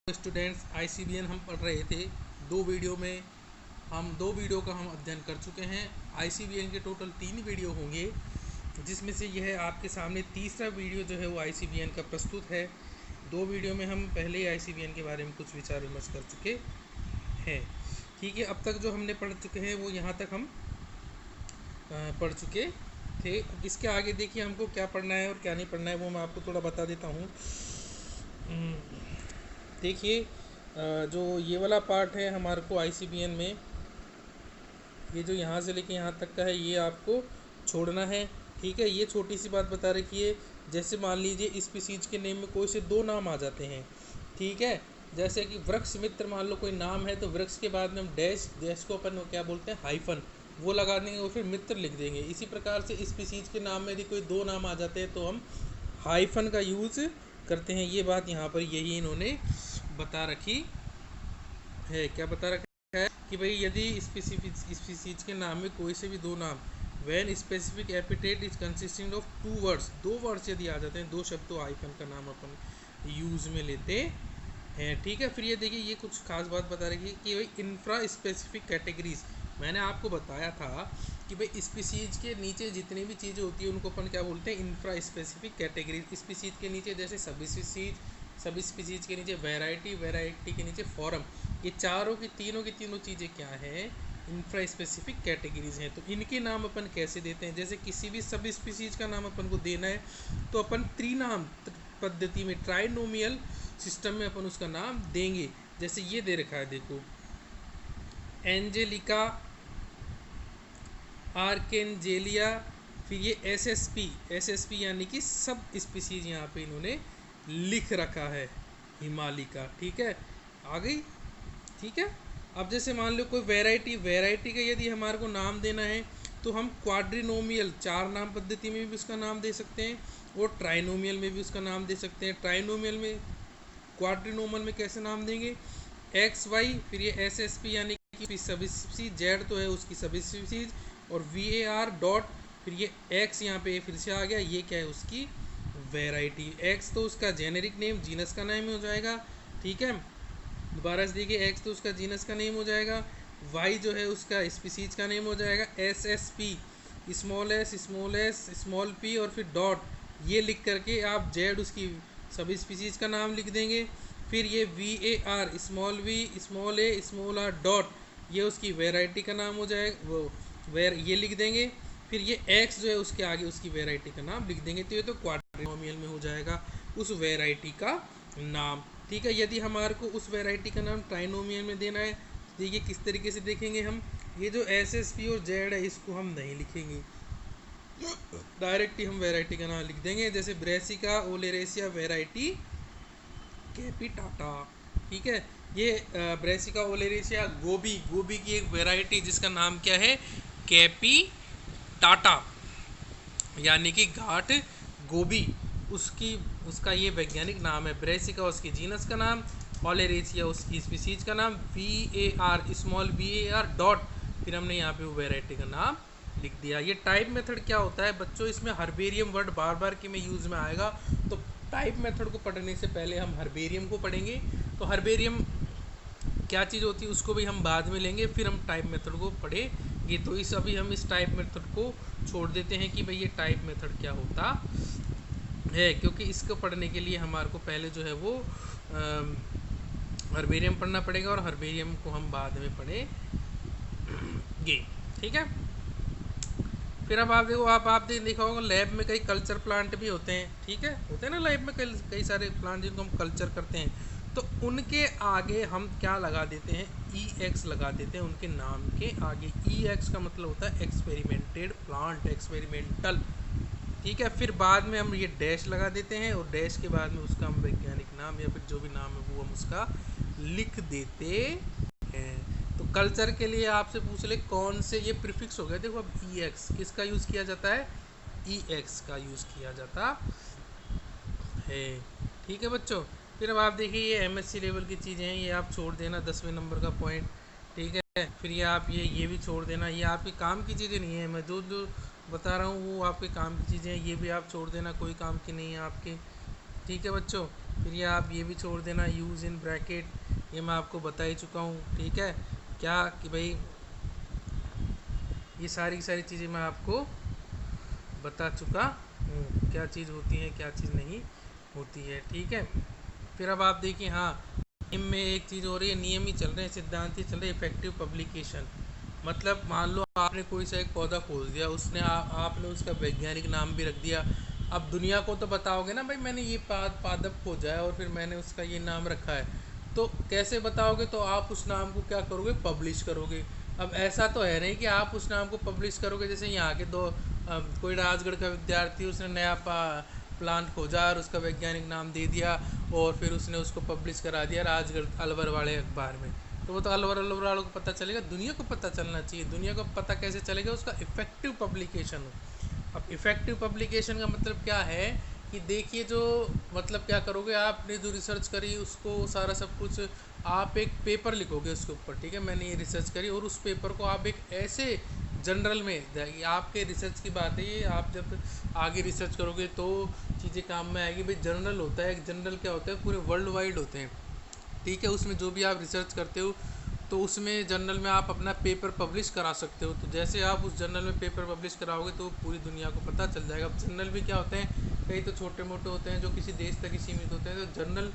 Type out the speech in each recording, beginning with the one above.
Students ICBN हम पढ़ रहे थे। दो वीडियो का हम अध्ययन कर चुके हैं। आईसीबीएन के टोटल 3 वीडियो होंगे, जिसमें से यह आपके सामने तीसरा वीडियो जो है वो आईसीबीएन का प्रस्तुत है। 2 वीडियो में हम पहले ही आईसीबीएन के बारे में कुछ विचार विमर्श कर चुके हैं। ठीक है, अब तक जो हमने पढ़ चुके हैं वो यहाँ तक हम पढ़ चुके थे। इसके आगे देखिए हमको क्या पढ़ना है और क्या नहीं पढ़ना है, वो मैं आपको थोड़ा बता देता हूँ। देखिए, जो ये वाला पार्ट है हमारे को आईसीबीएन में, ये जो यहाँ से लेके यहाँ तक का है, ये आपको छोड़ना है। ठीक है, ये छोटी सी बात बता रखी है। जैसे मान लीजिए स्पीसीज के नेम में कोई से 2 नाम आ जाते हैं। ठीक है, जैसे कि वृक्ष मित्र मान लो कोई नाम है, तो वृक्ष के बाद में हम डैश को अपन क्या बोलते हैं, हाइफन, वो लगा देंगे और फिर मित्र लिख देंगे। इसी प्रकार से स्पीसीज के नाम में यदि कोई 2 नाम आ जाते हैं तो हम हाइफन का यूज़ करते हैं। ये बात यहाँ पर यही इन्होंने बता रखी है। क्या बता रखा है कि भाई यदि स्पीसीज के नाम में कोई से भी 2 नाम, when specific epithet is consisting of 2 words, 2 words यदि आ जाते हैं, 2 शब्द, तो हाइफन का नाम अपन यूज में लेते हैं। ठीक है, फिर ये देखिए, ये कुछ खास बात बता रखी है कि भाई इंफ्रा स्पेसिफिक कैटेगरीज, मैंने आपको बताया था कि भाई स्पीसीज के नीचे जितनी भी चीज़ें होती है उनको अपन क्या बोलते हैं, इंफ्रा स्पेसिफिक कैटेगरीज। स्पीसीज के नीचे जैसे सब स्पीसीज के नीचे वैरायटी के नीचे फॉरम, ये तीनों की चीज़ें क्या हैं, इंफ्रा स्पेसिफिक कैटेगरीज हैं। तो इनके नाम अपन कैसे देते हैं, जैसे किसी भी सब स्पीसीज का नाम अपन को देना है तो अपन त्रिनाम पद्धति में, ट्राइनोमियल सिस्टम में अपन उसका नाम देंगे। जैसे ये दे रखा है, देखो, एंजेलिका, आर्केंजेलिया, फिर ये एसएसपी यानी कि सब स्पीसीज यहाँ पे इन्होंने लिख रखा है, हिमालिका। ठीक है, आ गई। ठीक है, अब जैसे मान लो कोई वैरायटी का यदि हमारे को नाम देना है तो हम क्वाड्रिनोमियल 4 नाम पद्धति में भी उसका नाम दे सकते हैं और ट्राइनोमियल में भी उसका नाम दे सकते हैं। ट्राइनोमियल में, क्वाड्रिनोमियल में कैसे नाम देंगे, एक्स वाई, फिर ये एसएसपी यानी कि सब स्पीसीज, जेड तो है उसकी सब स्पीसीज, और VAR डॉट, फिर ये एक्स यहाँ पे फिर से आ गया, ये क्या है उसकी वैरायटी। एक्स तो उसका जेनेरिक नेम, जीनस का नेम हो जाएगा। ठीक है, दोबारा से देखिए, एक्स तो उसका जीनस का नेम हो जाएगा, वाई जो है उसका स्पीसीज का नेम हो जाएगा, SSP, small S small P, और फिर डॉट, ये लिख करके आप जेड उसकी सभी स्पीसीज का नाम लिख देंगे। फिर ये VAR, स्मॉल वी स्मॉल ए स्मॉल आर डॉट, ये उसकी वैरायटी का नाम हो जाएगा, वो ये लिख देंगे। फिर ये एक्स जो है उसके आगे उसकी वैरायटी का नाम लिख देंगे। तो ये तो क्वाड्रिनोमियल में हो जाएगा उस वैरायटी का नाम। ठीक है, यदि हमारे को उस वैरायटी का नाम ट्राइनोमियल में देना है, देखिए किस तरीके से देखेंगे हम, ये जो SSP और जेड है इसको हम नहीं लिखेंगे, डायरेक्ट ही हम वैरायटी का नाम लिख देंगे। जैसे ब्रेसिका ओलेरेसिया वैरायटी कैपिटाटा। ठीक है, ये ब्रेसिका ओलेरेसिया गोभी की एक वैरायटी जिसका नाम क्या है, कैपिटाटा, यानी कि घाट गोभी, उसका ये वैज्ञानिक नाम है। ब्रेसिका उसकी जीनस का नाम, ओलेरेसिया उसकी स्पीसीज का नाम, VAR स्मॉल VAR डॉट, फिर हमने यहाँ पे वो वैरायटी का नाम लिख दिया। ये टाइप मेथड क्या होता है बच्चों, इसमें हर्बेरियम वर्ड बार बार के में यूज़ में आएगा, तो टाइप मेथड को पढ़ने से पहले हम हर्बेरियम को पढ़ेंगे। तो हर्बेरियम क्या चीज़ होती है उसको भी हम बाद में लेंगे, फिर हम टाइप मेथड को पढ़ेंगे। तो अभी हम इस टाइप मेथड को छोड़ देते हैं कि भाई ये टाइप मेथड क्या होता है, क्योंकि इसको पढ़ने के लिए हमारे को पहले जो है वो हर्बेरियम पढ़ना पड़ेगा, और हर्बेरियम को हम बाद में पढ़ेंगे। ठीक है, फिर अब आप देखो, आप देखा होगा लैब में कई कल्चर प्लांट भी होते हैं। ठीक है, होते हैं ना लैब में कई सारे प्लांट जिनको हम कल्चर करते हैं, तो उनके आगे हम क्या लगा देते हैं, EX लगा देते हैं उनके नाम के आगे। EX का मतलब होता है एक्सपेरिमेंटेड प्लांट, एक्सपेरिमेंटल। ठीक है, फिर बाद में हम ये डैश लगा देते हैं, और डैश के बाद में उसका हम वैज्ञानिक नाम या फिर जो भी नाम है वो हम उसका लिख देते हैं। तो कल्चर के लिए आपसे पूछ ले कौन से, ये प्रीफिक्स हो गया, देखो अब EX किसका यूज़ किया जाता है, EX का यूज़ किया जाता है। ठीक है बच्चों, फिर अब आप देखिए ये MSc लेवल की चीज़ें हैं, ये आप छोड़ देना, 10वें नंबर का पॉइंट। ठीक है, फिर ये आप ये भी छोड़ देना, ये आपके काम की चीज़ें नहीं है, मैं जो बता रहा हूँ वो आपके काम की चीज़ें हैं, ये भी आप छोड़ देना, कोई काम की नहीं है आपके। ठीक है बच्चों, फिर ये आप ये भी छोड़ देना, यूज़ इन ब्रैकेट, ये मैं आपको बता ही चुका हूँ। ठीक है, क्या कि भाई ये सारी सारी चीज़ें मैं आपको बता चुका हूँ, क्या चीज़ होती है क्या चीज़ नहीं होती है। ठीक है, फिर अब आप देखिए, हाँ नियम में एक चीज़ हो रही है, नियम ही चल रहे हैं, सिद्धांत ही चल रहे हैं। इफेक्टिव पब्लिकेशन मतलब मान लो आपने कोई सा एक पौधा खोज दिया, उसने आपने उसका वैज्ञानिक नाम भी रख दिया। अब दुनिया को तो बताओगे ना भाई मैंने ये पादप खोजा है और फिर मैंने उसका ये नाम रखा है, तो कैसे बताओगे? तो आप उस नाम को क्या करोगे? पब्लिश करोगे। अब ऐसा तो है नहीं कि आप उस नाम को पब्लिश करोगे, जैसे यहाँ के दो कोई राजगढ़ का विद्यार्थी उसने नया प्लांट खोजा और उसका वैज्ञानिक नाम दे दिया और फिर उसने उसको पब्लिश करा दिया राजगढ़ अलवर वाले अखबार में, तो वो तो अलवर अलवर वालों को पता चलेगा, दुनिया को पता चलना चाहिए। दुनिया को पता कैसे चलेगा? उसका इफेक्टिव पब्लिकेशन हो। अब इफेक्टिव पब्लिकेशन का मतलब क्या है कि देखिए, जो मतलब क्या करोगे, आपने जो रिसर्च करी उसको सारा सब कुछ आप एक पेपर लिखोगे उसके ऊपर। ठीक है, मैंने ये रिसर्च करी और उस पेपर को आप एक ऐसे जनरल में, आपके रिसर्च की बात है ये, आप जब आगे रिसर्च करोगे तो चीज़ें काम में आएगी। भाई जर्नल होता है, एक जर्नल क्या होता है, पूरे वर्ल्ड वाइड होते हैं। ठीक है, उसमें जो भी आप रिसर्च करते हो तो उसमें जर्नल में आप अपना पेपर पब्लिश करा सकते हो। तो जैसे आप उस जर्नल में पेपर पब्लिश कराओगे तो पूरी दुनिया को पता चल जाएगा। अब जर्नल भी क्या होते हैं, कई तो छोटे मोटे होते हैं जो किसी देश तक ही सीमित होते हैं। तो जर्नल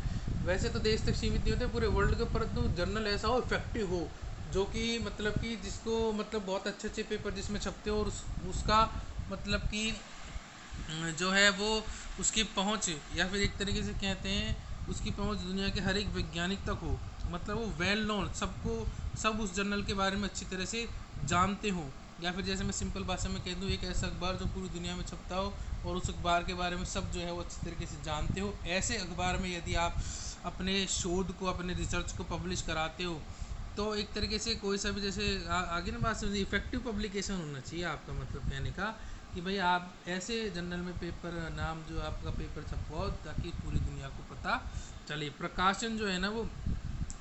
वैसे तो देश तक सीमित नहीं होते पूरे वर्ल्ड के, परंतु जर्नल ऐसा हो इफेक्टिव हो, जो कि मतलब कि जिसको मतलब बहुत अच्छे अच्छे पेपर जिसमें छपते हो और उसका मतलब कि जो है वो उसकी पहुंच, या फिर एक तरीके से कहते हैं उसकी पहुंच दुनिया के हर एक वैज्ञानिक तक हो, मतलब वो वेल नोन, सबको सब उस जर्नल के बारे में अच्छी तरह से जानते हो। या फिर जैसे मैं सिंपल भाषा में कह दूँ, एक ऐसा अखबार जो पूरी दुनिया में छपता हो और उस अखबार के बारे में सब जो है वो अच्छी तरीके से जानते हो। ऐसे अखबार में यदि आप अपने शोध को, अपने रिसर्च को पब्लिश कराते हो, तो एक तरीके से कोई सा भी जैसे आगे ना बात समझिए, इफेक्टिव पब्लिकेशन होना चाहिए आपका मतलब कहने का कि भाई आप ऐसे जर्नल में पेपर नाम जो आपका पेपर छपवाओ ताकि पूरी दुनिया को पता चले। प्रकाशन जो है ना वो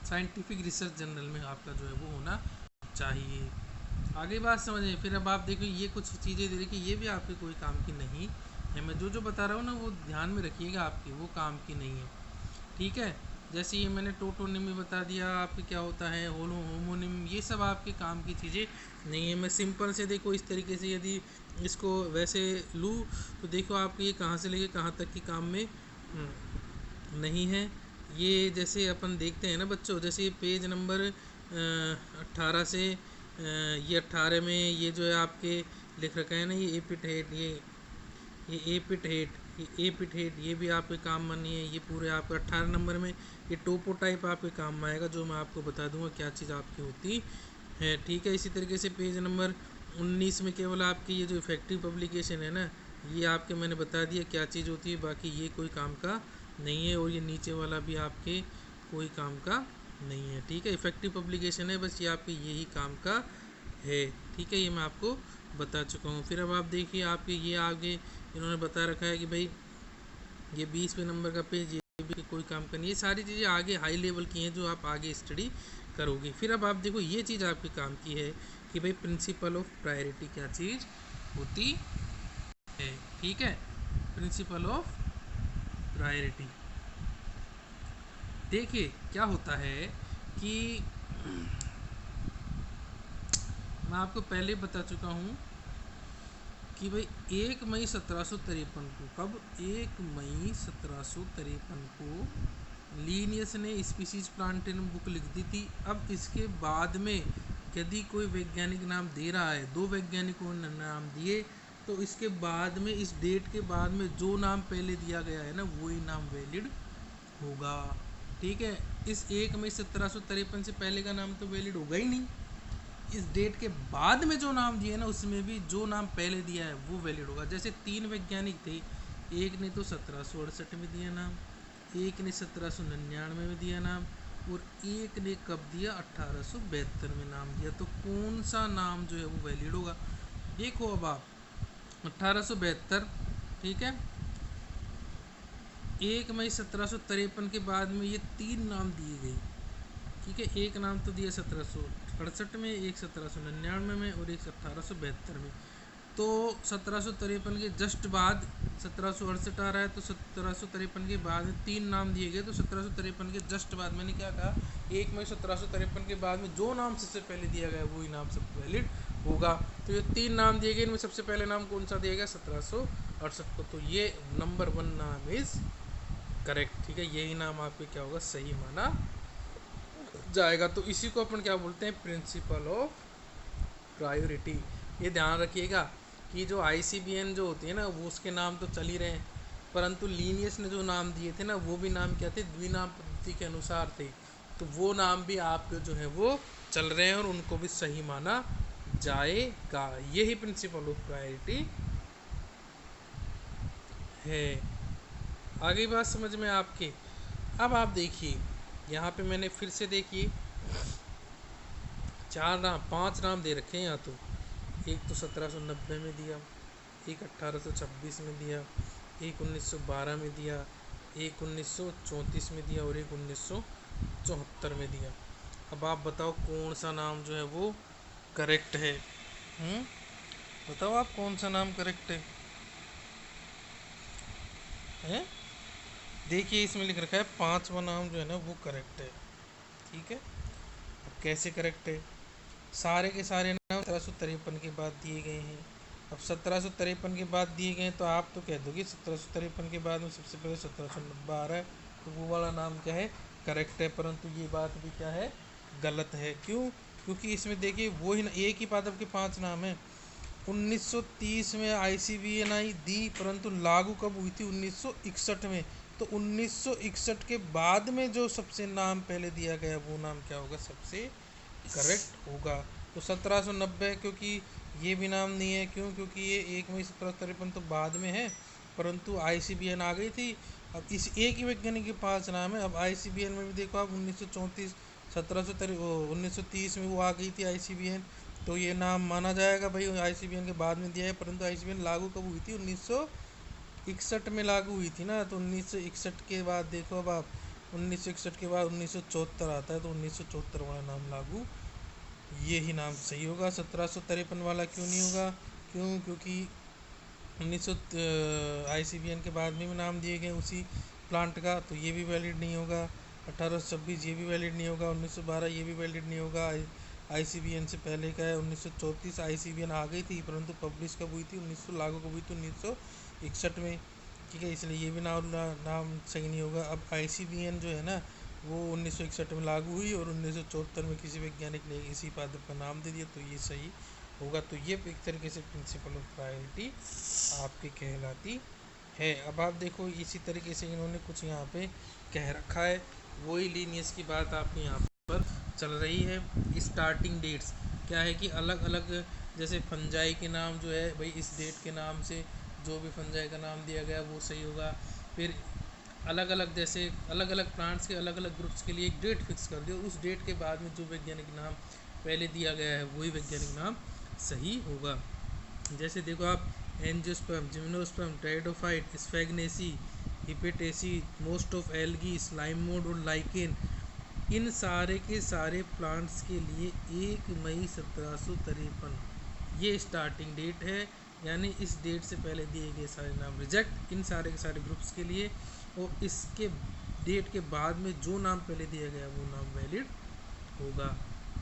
साइंटिफिक रिसर्च जर्नल में आपका जो है वो होना चाहिए। आगे बात समझिए, फिर अब आप देखो ये कुछ चीज़ें देखिए, ये भी आपके कोई काम की नहीं है। मैं जो जो बता रहा हूँ ना वो ध्यान में रखिएगा, आपकी वो काम की नहीं है। ठीक है, जैसे ये मैंने टोटोनिम भी बता दिया आपके क्या होता है, होमोनिम, ये सब आपके काम की चीज़ें नहीं है। मैं सिंपल से देखो इस तरीके से यदि इसको वैसे लूँ तो देखो आपके ये कहाँ से लेके कहाँ तक की काम में नहीं है। ये जैसे अपन देखते हैं ना बच्चों, जैसे ये पेज नंबर 18 से ये 18 में ये जो है आपके लिख रखा है ना, ये एपिट हेड, ये ए पिट हेट, ये ए पिट हेट, ये भी आपके काम में नहीं है। ये पूरे आपके 18 नंबर में ये टोपो टाइप आपके काम में आएगा, जो मैं आपको बता दूंगा क्या चीज़ आपकी होती है। ठीक है, इसी तरीके से पेज नंबर 19 में केवल आपकी ये जो इफेक्टिव पब्लिकेशन है ना, ये आपके मैंने बता दिया क्या चीज़ होती है, बाकी ये कोई काम का नहीं है। और ये नीचे वाला भी आपके कोई काम का नहीं है। ठीक है, इफेक्टिव पब्लिकेशन है, बस ये आपके यही काम का है। ठीक है, ये मैं आपको बता चुका हूँ। फिर अब आप देखिए आपके ये आगे इन्होंने बता रखा है कि भाई ये 20वें नंबर का पेज, ये भी कोई काम का नहीं। ये सारी चीज़ें आगे हाई लेवल की हैं जो आप आगे स्टडी करोगे। फिर अब आप देखो ये चीज़ आपके काम की है कि भाई प्रिंसिपल ऑफ प्रायोरिटी क्या चीज़ होती है। ठीक है, प्रिंसिपल ऑफ प्रायोरिटी देखिए क्या होता है कि मैं आपको पहले बता चुका हूँ कि भाई 1 मई 1753 को, कब 1 मई 1753 को लीनियस ने स्पीसीज प्लांटेन बुक लिख दी थी। अब इसके बाद में यदि कोई वैज्ञानिक नाम दे रहा है, दो वैज्ञानिकों ने नाम दिए, तो इसके बाद में इस डेट के बाद में जो नाम पहले दिया गया है ना वही नाम वैलिड होगा। ठीक है, इस 1 मई 1753 से पहले का नाम तो वैलिड होगा ही नहीं। इस डेट के बाद में जो नाम दिए ना उसमें भी जो नाम पहले दिया है वो वैलिड होगा। जैसे 3 वैज्ञानिक थे, एक ने तो 1768 में दिया नाम, एक ने 1799 में दिया नाम, और एक ने कब दिया 1872 में नाम दिया। तो कौन सा नाम जो है वो वैलिड होगा? देखो अब आप 1872, ठीक है, 1 मई 1753 के बाद में ये 3 नाम दिए गए। ठीक है, एक नाम तो दिया 1768 में, एक 1799 में और एक 1872 में। तो 1753 के जस्ट बाद 1768 आ रहा है, तो 1753 के बाद में 3 नाम दिए गए। तो 1753 के जस्ट बाद मैंने क्या कहा, 1 मई 1753 के बाद में जो नाम सबसे पहले दिया गया वही नाम सबसे वैलिड होगा। तो ये 3 नाम दिए गए, इनमें सबसे पहले नाम कौन सा दिया गया, 1768 को। तो ये नंबर 1 नाम इज करेक्ट, ठीक है, यही नाम आपके क्या होगा, सही माना जाएगा। तो इसी को अपन क्या बोलते हैं, प्रिंसिपल ऑफ प्रायोरिटी। ये ध्यान रखिएगा कि जो ICBN जो होती है ना, वो उसके नाम तो चल ही रहे हैं, परंतु लीनियस ने जो नाम दिए थे ना, वो भी नाम क्या थे, द्विनाम पद्धति के अनुसार थे। तो वो नाम भी आपके जो है वो चल रहे हैं और उनको भी सही माना जाएगा। यही प्रिंसिपल ऑफ प्रायोरिटी है। आगे बात समझ में आपके। अब आप देखिए यहाँ पे मैंने फिर से देखिए 5 नाम दे रखे हैं यहाँ। तो एक तो 1790 में दिया, एक 1826 में दिया, एक 1912 में दिया, एक 1934 में दिया और एक 1974 में दिया। अब आप बताओ कौन सा नाम जो है वो करेक्ट है। बताओ आप कौन सा नाम करेक्ट है, हैं? देखिए इसमें लिख रखा है 5वां नाम जो है ना वो करेक्ट है, ठीक है। अब कैसे करेक्ट है, सारे के सारे नाम 1753 के बाद दिए गए हैं। अब 1753 के बाद दिए गए तो आप तो कह दोगे 1753 के बाद में सबसे पहले 1790 आ रहा है, तो वो वाला नाम क्या है, करेक्ट है। परंतु ये बात भी क्या है, गलत है। क्यों? क्योंकि इसमें देखिए वो ही एक ही पादप के 5 नाम हैं। 1930 में ICBN आई दी, परंतु लागू कब हुई थी, 1961 में। तो 1961 के बाद में जो सबसे नाम पहले दिया गया वो नाम क्या होगा, सबसे करेक्ट होगा। तो 1790, क्योंकि ये भी नाम नहीं है। क्यों? क्योंकि ये 1 मई 1753 तो बाद में है, परंतु ICBN आ गई थी। अब इस एक ही वैज्ञानिक के 5 नाम है। अब ICBN में भी देखो आप 1934 1930 में वो आ गई थी ICBN, तो ये नाम माना जाएगा भाई ICBN के बाद में दिया है। परंतु ICBN लागू कब हुई थी, 1961 में लागू हुई थी ना। तो 1961 के बाद देखो अब आप 1961 के बाद 1974 आता है, तो 1974 वाला नाम लागू, ये ही नाम सही होगा। 1753 वाला क्यों नहीं होगा? क्यों? क्योंकि 1900 ICBN के बाद में भी नाम दिए गए उसी प्लांट का, तो ये भी वैलिड नहीं होगा। 1826 ये भी वैलिड नहीं होगा। 1912 ये भी वैलिड नहीं होगा। ICBN से पहले का है 1934 ICBN आ गई थी, परंतु पब्लिश कब हुई थी, 1900 लागू कब हुई थी, 1961 में, ठीक है। इसलिए ये भी नाम सही नहीं होगा। अब ICBN जो है ना वो 1961 में लागू हुई और 1974 में किसी वैज्ञानिक ने इसी पादप का नाम दे दिया, तो ये सही होगा। तो ये एक तरीके से प्रिंसिपल ऑफ प्रायोरिटी आपकी कहलाती है। अब आप देखो इसी तरीके से इन्होंने कुछ यहाँ पे कह रखा है, वही लीनियस की बात आपकी यहाँ पर चल रही है। स्टार्टिंग डेट्स क्या है कि अलग अलग, जैसे फंजाई के नाम जो है भाई इस डेट के नाम से जो भी फंजाई का नाम दिया गया वो सही होगा। फिर अलग अलग, जैसे अलग अलग प्लांट्स के अलग अलग ग्रुप्स के लिए एक डेट फिक्स कर दिया, उस डेट के बाद में जो वैज्ञानिक नाम पहले दिया गया है वही वैज्ञानिक नाम सही होगा। जैसे देखो आप angiosperm, gymnosperm, pteridophyte, sphagnaceae, hepaticae, most of algae, slime mould और लाइकेन, इन सारे के सारे प्लांट्स के लिए 1 मई 1753 ये स्टार्टिंग डेट है। यानी इस डेट से पहले दिए गए सारे नाम रिजेक्ट, इन सारे के सारे ग्रुप्स के लिए। और इसके डेट के बाद में जो नाम पहले दिया गया वो नाम वैलिड होगा,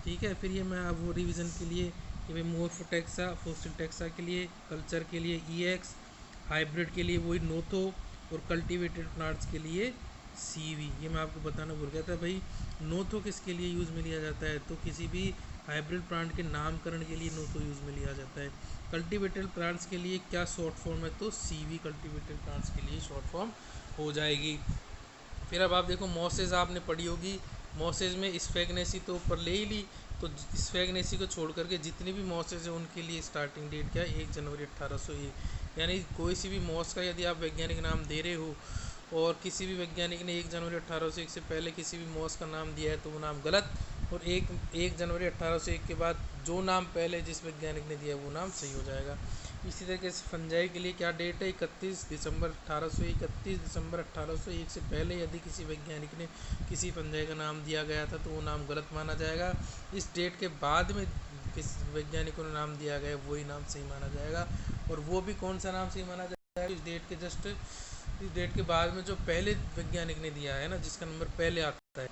ठीक है। फिर ये मैं अब वो रिवीजन के लिए कि भाई मोर्फोटेक्सा, फोसिलटेक्सा के लिए, कल्चर के लिए EX, हाइब्रिड के लिए वही नोथो और कल्टीवेटेड प्लांट्स के लिए CV। ये मैं आपको बताना भूल गया था भाई। नोथो किसके लिए यूज़ में लिया जाता है, तो किसी भी हाइब्रिड प्लांट के नामकरण के लिए नोथो यूज़ में लिया जाता है। कल्टीवेटेड प्लांट्स के लिए क्या शॉर्ट फॉर्म है, तो CV कल्टीवेटेड प्लांट्स के लिए शॉर्ट फॉर्म हो जाएगी। फिर अब आप देखो मोसेस आपने पढ़ी होगी, मोसेस में स्फैग्नेसी तो ऊपर ले ही ली, तो स्फैग्नेसी को छोड़ करके जितने भी मोसेस हैं उनके लिए स्टार्टिंग डेट क्या है, 1 जनवरी 1801। यानी कोई सी भी मॉस का यदि आप वैज्ञानिक नाम दे रहे हो और किसी भी वैज्ञानिक ने 1 जनवरी 1801 से पहले किसी भी मॉस का नाम दिया है तो वो नाम गलत, और 1 जनवरी 1801 के बाद जो नाम पहले जिस वैज्ञानिक ने दिया वो नाम सही हो जाएगा। इसी तरीके से फंजाई के लिए क्या डेट है, 31 दिसंबर 1801। 31 दिसंबर 1801 से पहले यदि किसी वैज्ञानिक ने किसी फंजाई का नाम दिया गया था तो वो नाम गलत माना जाएगा। इस डेट के बाद में किस वैज्ञानिकों ने नाम दिया गया वही नाम सही माना जाएगा। और वो भी कौन सा नाम सही माना जाएगा, इस डेट के बाद में जो पहले वैज्ञानिक ने दिया है ना, जिसका नंबर पहले आता है,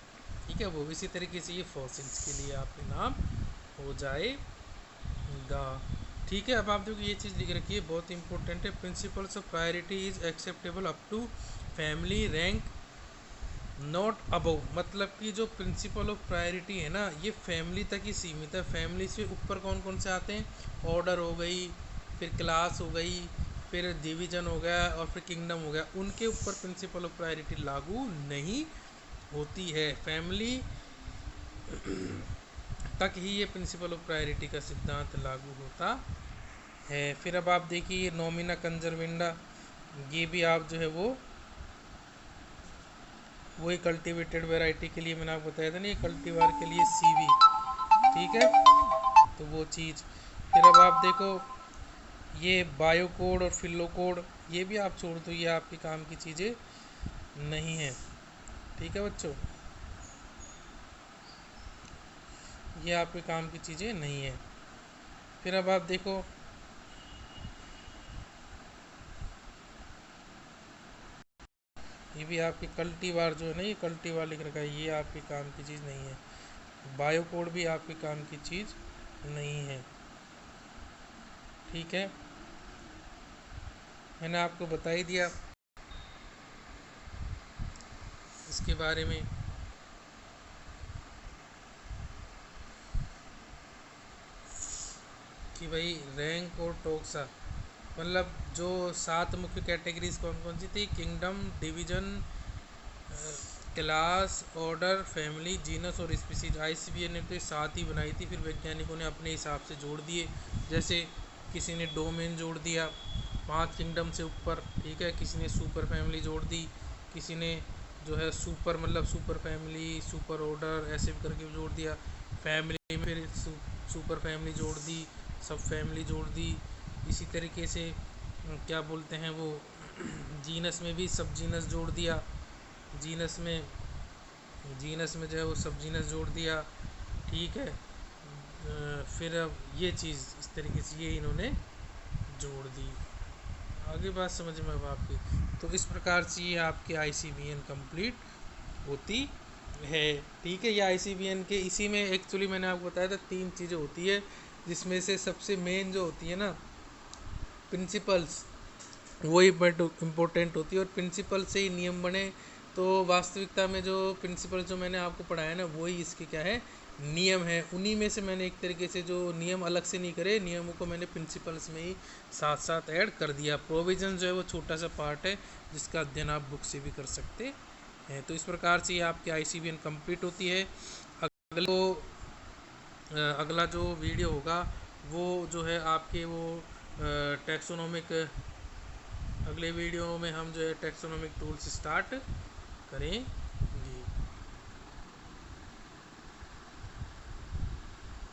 ठीक है, वो इसी तरीके से ये फॉसिल्स के लिए आपके नाम हो जाएगा। ठीक है, अब आप देखो ये चीज़ लिख रखी है, बहुत इंपॉर्टेंट है। Principles of priority is acceptable up to family rank not above. मतलब कि जो प्रिंसिपल ऑफ प्रायोरिटी है ना, ये फैमिली तक ही सीमित है। फैमिली से ऊपर कौन कौन से आते हैं, ऑर्डर हो गई, फिर क्लास हो गई, फिर डिवीजन हो गया और फिर किंगडम हो गया, उनके ऊपर प्रिंसिपल ऑफ प्रायोरिटी लागू नहीं होती है। फैमिली तक ही ये प्रिंसिपल ऑफ प्रायोरिटी का सिद्धांत लागू होता है। फिर अब आप देखिए नॉमिना कंजर्वेंडा, ये भी आप जो है वो वही कल्टीवेटेड वैरायटी के लिए मैंने आपको बताया था ना, ये कल्टीवार के लिए सीवी, ठीक है, तो वो चीज़। फिर अब आप देखो ये बायो कोड और फिलो कोड, ये भी आप छोड़ दो, ये आपके काम की चीज़ें नहीं है, ठीक है बच्चों, ये आपके काम की चीज़ें नहीं है। फिर अब आप देखो ये भी आपके कल्टीवार जो है ना, ये कल्टीवार लिख रखा है, ये आपके काम की चीज़ नहीं है। बायो कोड भी आपके काम की चीज़ नहीं है, ठीक है, मैंने आपको बता ही दिया इसके बारे में। कि भाई रैंक और टोक्सा, मतलब जो 7 मुख्य कैटेगरीज कौन कौन सी थी, kingdom, division, class, order, family, genus और स्पीसीज। आईसीबीएन ने तो 7 ही बनाई थी, फिर वैज्ञानिकों ने अपने हिसाब से जोड़ दिए। जैसे किसी ने डोमेन जोड़ दिया 5 किंगडम से ऊपर, ठीक है, किसी ने सुपर फैमिली जोड़ दी, किसी ने जो है सुपर मतलब सुपर फैमिली, सुपर ऑर्डर ऐसे करके जोड़ दिया। फैमिली में फिर सुपर फैमिली जोड़ दी, सब फैमिली जोड़ दी। इसी तरीके से क्या बोलते हैं वो जीनस में भी सब जीनस जोड़ दिया, जीनस में जो है वो सब जीनस जोड़ दिया, ठीक है। फिर अब ये चीज़ इस तरीके से ये इन्होंने जोड़ दी। आगे बात समझ में अब आपकी, तो इस प्रकार से ये आपके आईसीबीएन कंप्लीट होती है, ठीक है। ये आईसीबीएन के इसी में एक्चुअली मैंने आपको बताया था 3 चीज़ें होती है, जिसमें से सबसे मेन जो होती है ना प्रिंसिपल्स, वही इम्पोर्टेंट होती है, और प्रिंसिपल से ही नियम बने। तो वास्तविकता में जो प्रिंसिपल जो मैंने आपको पढ़ाया ना, वही इसके क्या है, नियम है। उन्हीं में से मैंने एक तरीके से जो नियम अलग से नहीं करे, नियमों को मैंने प्रिंसिपल्स में ही साथ साथ ऐड कर दिया। प्रोविजन जो है वो छोटा सा पार्ट है, जिसका अध्ययन आप बुक से भी कर सकते हैं। तो इस प्रकार से ये आपकी आईसीबीएन कंप्लीट होती है। अगला जो वीडियो होगा वो जो है आपके वो टैक्सोनॉमिक, अगले वीडियो में हम जो है टैक्सोनॉमिक टूल्स स्टार्ट करें